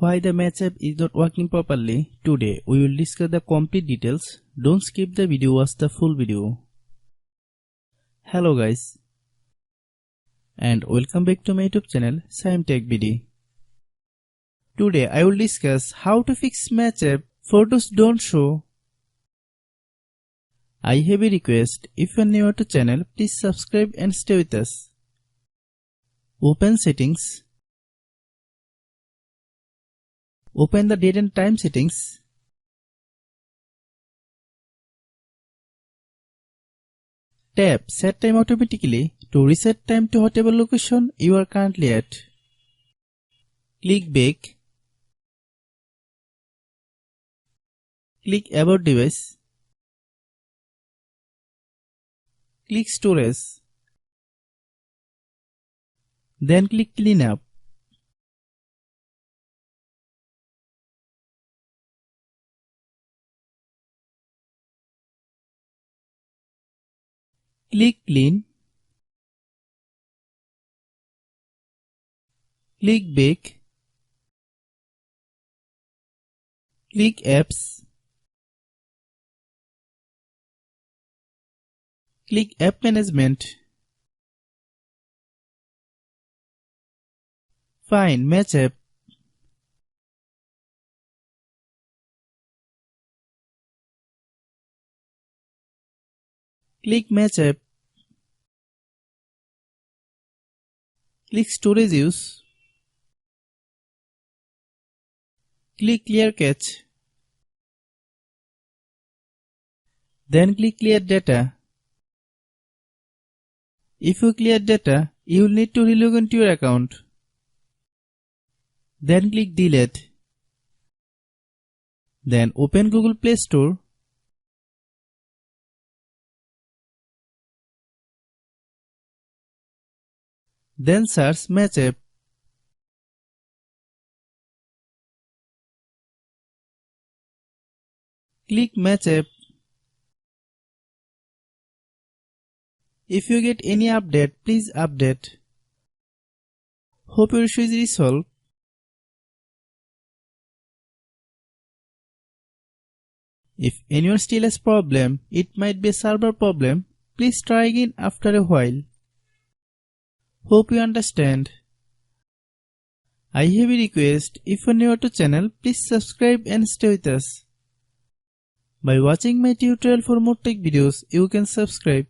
Why the match app is not working properly? Today we will discuss the complete details. Don't skip the video, watch the full video. Hello guys, and welcome back to my YouTube channel Shaem Tech BD. Today I will discuss how to fix match app photos don't show. I have a request. If you are new to channel, please subscribe and stay with us. Open settings. Open the date and time settings. Tap Set Time Automatically to reset time to whatever location you are currently at. Click Back. Click About Device. Click Storage. Then click Clean Up. Click Clean. Click Back. Click Apps. Click App Management. Find Match App. Click Match App. Click Storage Use. Click Clear Cache. Then click Clear Data. If you clear data, you will need to relog into your account. Then click Delete. Then open Google Play Store. Then search Match App. Click Match App. If you get any update, please update. Hope your issue is resolved. If anyone still has problem, it might be a server problem. Please try again after a while. Hope you understand. I have a request. If you are new to channel, please subscribe and stay with us. By watching my tutorial for more tech videos, you can subscribe.